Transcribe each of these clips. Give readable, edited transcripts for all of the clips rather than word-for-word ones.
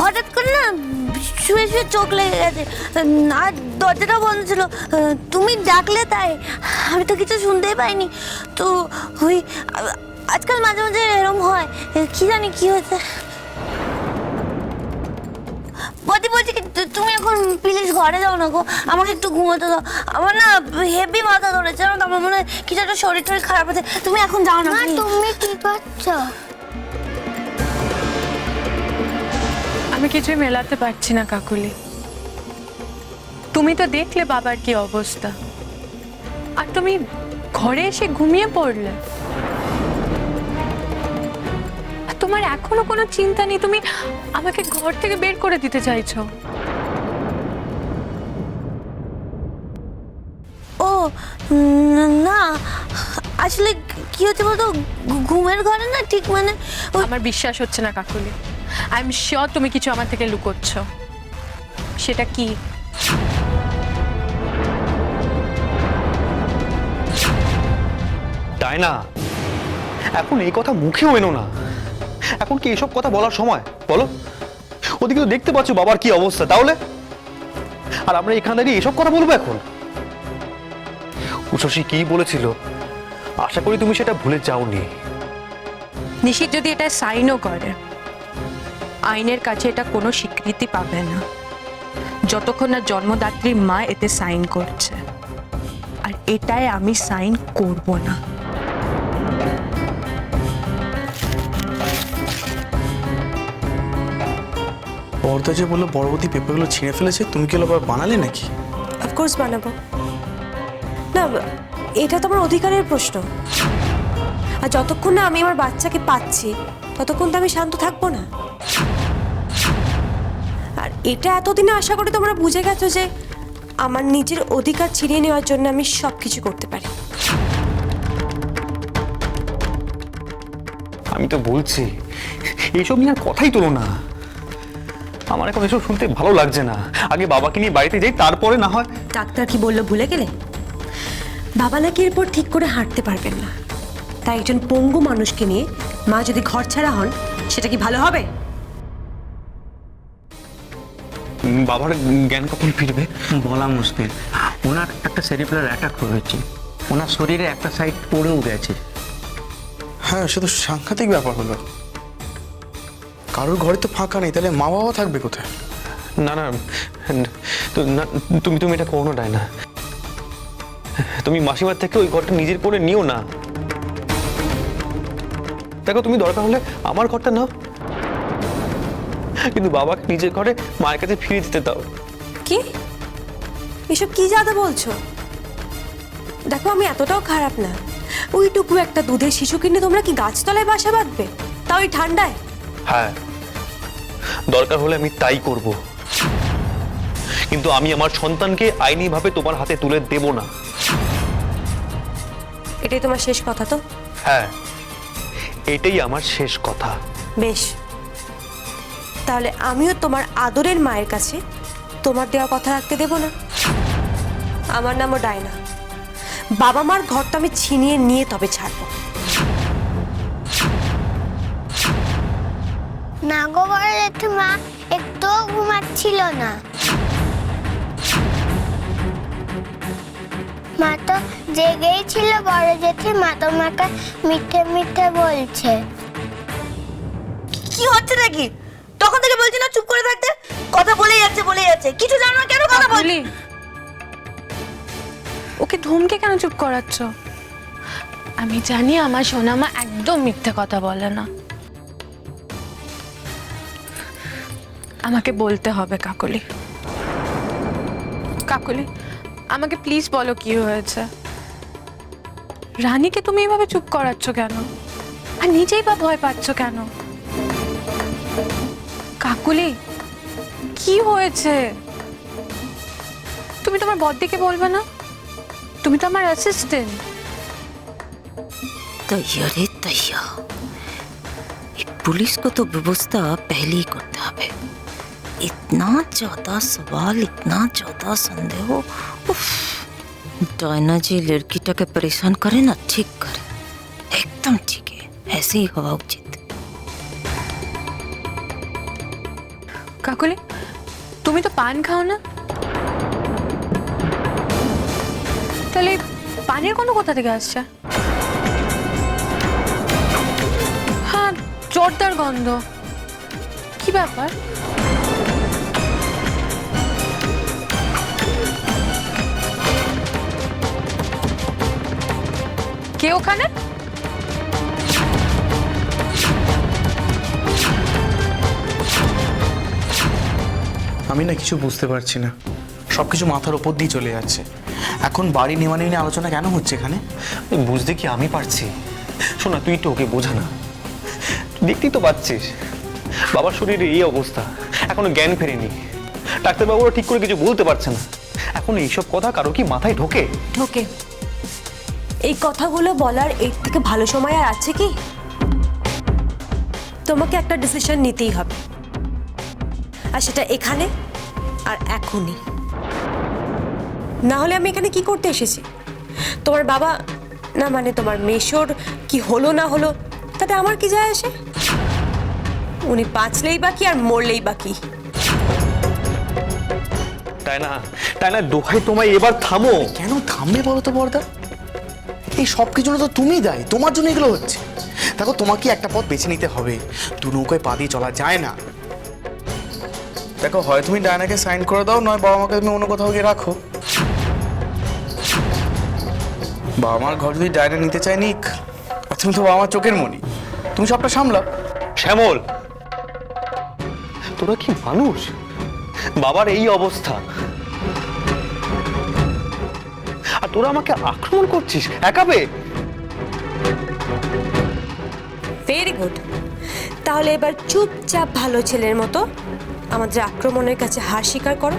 হঠাৎ করে না শুয়ে শুয়ে চোখ লেগে গেছে, আর দরজাটা বন্ধ ছিল। তুমি ডাকলে তাই, আমি তো কিছু শুনতেই পাইনি। তো ওই আজকাল মাঝে মাঝে এরকম হয়, কি জানি কি হয়েছে। বলছি কি, তুমি এখন প্লিজ ঘরে যাও না গো, আমাকে একটু ঘুমোতে দাও। আমার না হেভি মাথা ধরেছে, আমার মনে হয় কিছু একটা শরীর টরীর খারাপ আছে। তুমি এখন যাও না। তুমি কি করছো? আমি কিছুই মেলাতে পারছি না কাকুলি। তুমি তো দেখলে বাবার কি অবস্থা, আর তুমি ঘরে এসে ঘুমিয়ে পড়লে। আর তোমার এখনো কোনো চিন্তা নেই, তুমি আমাকে ঘর থেকে বের করে দিতে চাইছো। ও না, আসলে কি হচ্ছে বলতো, ঘুমের ঘরে না ঠিক মানে আমার বিশ্বাস হচ্ছে না কাকুলি। আই এম শিওর তুমি কিছু আমার থেকে লুকোচ্ছ। সেটা কি? ডায়না, এখন এই কথা মুখেও এনো না। এখন কি এসব কথা বলার সময় বলো? ওদিকে তো দেখতে পাচ্ছ বাবার কি অবস্থা, তাহলে আর আমরা এখানে দাঁড়িয়ে এসব কথা বলবো এখন? উষসী কি বলেছিল, আশা করি তুমি সেটা ভুলে যাওনি। নিশিত যদি এটা সাইনও করে, আইনের কাছে এটা কোনো স্বীকৃতি পাবে না যতক্ষণ না জন্মদাত্রীর মা এতে সাইন করছে। আর এটাই আমি সাইন করব না। বড়দা যে বললো বড়বতী পেপারগুলো ছিঁড়ে ফেলেছে, তুমি কি আবার বানালে নাকি? অফকোর্স বানাবো না, এটা তো আমার অধিকারের প্রশ্ন। আর যতক্ষণ না আমি আমার বাচ্চাকে পাচ্ছি ততক্ষণ তো আমি শান্ত থাকবো না। আর এটা এতদিনে আশা করি তোমরা বুঝে গেছো যে আমার নিজের অধিকার ছিনিয়ে নেওয়ার জন্য আমি সব কিছু করতে পারি। আমি তো বলছি এইসব নিয়ে আর কথাই তোলো না। আমার এখন এসব শুনতে ভালো লাগছে না। আগে বাবাকে নিয়ে বাড়িতে যাই, তারপরে না হয়। ডাক্তার কি বললো ভুলে গেলে? বাবা নাকি এরপর ঠিক করে হাঁটতে পারবেন না, তাই একজন পঙ্গু মানুষকে নিয়ে মা যদি ঘর ছাড়া হন সেটা কি ভালো হবে? বাবার জ্ঞান কখন ফিরবে বলা মুশকিল। ওনার একটা সেরিব্রাল অ্যাটাক হয়েছে, ওনার শরীরে একটা সাইড পড়েও গেছে। হ্যাঁ, সে তো সাংঘাতিক ব্যাপার হলো। কারোর ঘরে তো ফাঁকা নেই, তাহলে মা বাবা থাকবে কোথায়? না না, তুমি তুমি এটা করো না ডায়না। তুমি মাসিমার থেকে ওই ঘরটা নিজের করে নিও না। দেখো, তুমি দরকার হলে আমার ঘরটা নাও, কিন্তু বাবাকে নিজের ঘরে মায়ের কাছে ফিরে দিতে দাও। কি এসব কি যাদা বলছো? দেখো, আমি এতটাও খারাপ না। ওইটুকু একটা দুধের শিশু কিনে তোমরা কি গাছতলায় বাসা বাঁধবে, তাও ওই ঠান্ডায়? হ্যাঁ, দরকার হলে আমি তাই করব, কিন্তু আমি আমার সন্তানকে আইনিভাবে তোমার হাতে তুলে দেব না। এটাই তোমার শেষ কথা তো? হ্যাঁ, এটাই আমার শেষ কথা। বেশ, তাহলে আমিও তোমার আদরের মায়ের কাছে তোমার দেওয়া কথা রাখতে দেব না। আমার নামও ডায়না। বাবা মার ঘরটা আমি ছিনিয়ে নিয়ে তবে ছাড়বো। না গো বড় জেঠিমা, একটুও ঘুমাচ্ছিল না। মা তো জেগেই ছিল। বড় জেঠিমা তোমাকে মিথ্যে মিথ্যে বলছে। কি হচ্ছে নাকি? তখন থেকে বলছি না চুপ করে থাকতে, কথা বলেই যাচ্ছে, কিছু জানো না কেন কথা বল? কাকুলি, ওকে ধমকে কেন চুপ করাচ্ছ? আমি জানি আমার সোনামা একদম মিথ্যে কথা বলে না। আমাকে বলতে হবে কাকুলি। কাকুলি, আমাকে প্লিজ বলো কি হয়েছে। রানীকে তুমি এভাবে চুপ করাচ্ছ কেন, আর নিজেই বা ভয় পাচ্ছ কেন? কাকুলি, কি হয়েছে? তুমি তোমার বড়দিকে বলবে না? তুমি তো আমার অ্যাসিস্ট্যান্ট। तैया रे तैया, पुलिस को तो व्यवस्था पहले ही करते হবে। इतना ज्यादा सवाल, इतना ज्यादा संदेह, उफ। डायना जी लड़कीटा के परेशान करे ना, ठीक करे, एकदम ठीक है, ऐसे ही हवा उचित। কাকুলি তুমি তো পান খাও না, তাহলে পানের কোনো কোথা থেকে আসছে? হ্যাঁ, জোরদার গন্ধ। কি ব্যাপার? কে ওখানে? আমি না কিছু বুঝতে পারছি না, সবকিছু মাথার ওপর দিয়ে চলে যাচ্ছে। এখন বাড়ি নেওয়া নিয়ে আলোচনা কেন হচ্ছে এখানে? বুঝতে কি আমি পারছি? শোনা, তুই তো ওকে বোঝা না। দেখতেই তো পাচ্ছিস বাবার শরীরে এই অবস্থা, এখনো জ্ঞান ফেরেনি। ডাক্তারবাবুরা ঠিক করে কিছু বলতে পারছে না। এখন এইসব কথা কারো কি মাথায় ঢোকে? ঢোকে। এই কথাগুলো বলার এর থেকে ভালো সময় আর আছে কি? তোমাকে একটা ডিসিশন নিতেই হবে, আর সেটা এখানে আর এখনই। না হলে আমি এখানে কি করতে এসেছি? তোমার বাবা না মানে তোমার মেশোর কি হলো না হলো তাতে আমার কি যায় আসে? উনি বাঁচলেই বাকি আর মরলেই বাকি। তাই না, দোহাই তোমায় এবার থামো। কেন থামবে বলো তো বর্দা? এই সব কিছুর তো তুমি দায়ী, তোমার জন্য এগুলো হচ্ছে। দেখো, তোমাকে একটা পথ বেছে নিতে হবে, দু নৌকায় পা দিয়ে চলা যায় না। দেখো, হয় তুমি ডায়নাকে সাইন করে দাও, নয় বাবা মাকে তুমি অন্য কোথাও গিয়ে রাখো। বাবা মার ঘর যদি ডায়না নিতে চায় নিক, আর তুমি তো বাবা মার চোখের মনি, তুমি সবটা সামলাও। শ্যামল, তোরা কি মানুষ? বাবার এই অবস্থা আর তোরা আমাকে আক্রমণ করছিস একাবে? Very good. তাহলে এবার চুপচাপ ভালো ছেলের মতো আমাদের আক্রমণের কাছে হার স্বীকার করো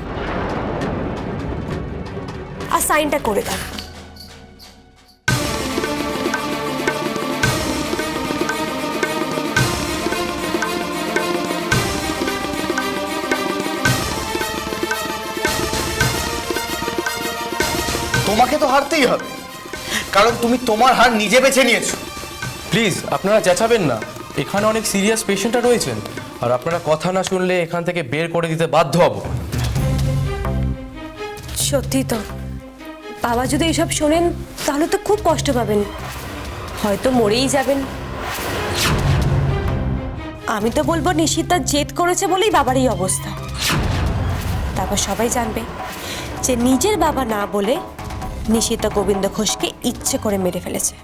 আর সাইনটা করে দাও। তোমাকে তো হারতেই হবে, কারণ তুমি তোমার হার নিজে বেছে নিয়েছো। প্লিজ আপনারা চেঁচাবেন না, এখানে অনেক সিরিয়াস পেশেন্টরা রয়েছেন, আর আপনারা কথা না শুনলে এখান থেকে বের করে দিতে বাধ্য হব। সত্যি তো, বাবা যদি এসব শোনেন তাহলে তো খুব কষ্ট পাবেন, হয়তো মরেই যাবেন। আমি তো বলবো নিশিতা জেদ করেছে বলেই বাবার এই অবস্থা। তারপর সবাই জানবে যে নিজের বাবা না বলে নিশিতা গোবিন্দ ঘোষকে ইচ্ছে করে মেরে ফেলেছে।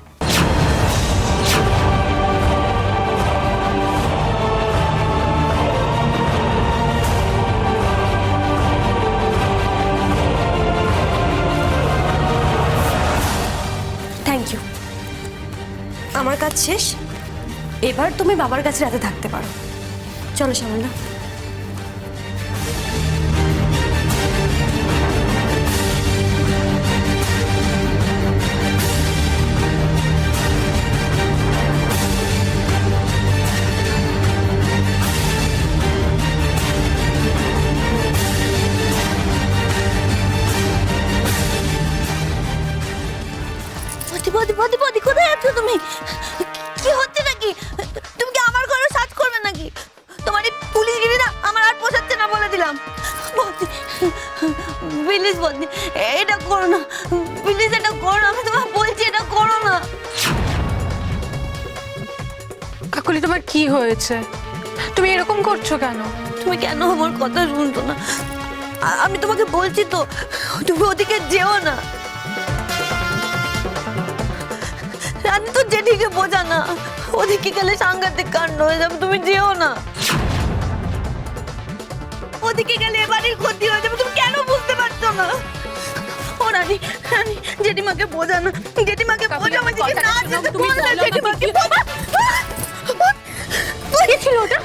থ্যাংক ইউ, আমার কাজ শেষ। এবার তুমি বাবার কাছে রাতে থাকতে পারো। চলো শ্যামলা। বদি কোথায় আছো তুমি? কি হচ্ছে নাকি? তুমি কি আমার ঘরে সাজ করবে নাকি? তোমার এই পুলিশগিরি না আমার আর পোষাচ্ছে না বলে দিলাম। বদি প্লিজ, বদি এটা করো না, প্লিজ এটা করো না, আমি তোমাকে বলছি এটা করো না। কাকুলি তোমার কি হয়েছে? তুমি এরকম করছো কেন? তুমি কেন আমার কথা শুনছো না? আমি তোমাকে বলছি তো, তুমি ওদিকে যেও না। রানী তো জেঠিকে বোঝা না, ওদিকে গেলে সাংঘাতিক কাণ্ড হয়ে যাবে, তুমি যেও না। ওদিকে গেলে এবারই ক্ষতি হয়ে যাবে, তুমি কেন বুঝতে পারছো না? ও রানী, রানী জেঠিমাকে বোঝা না, জেঠিমাকে বোঝা। আমার দিকে না যেতে বল না জেঠিমাকে। কি ছিল ওটা?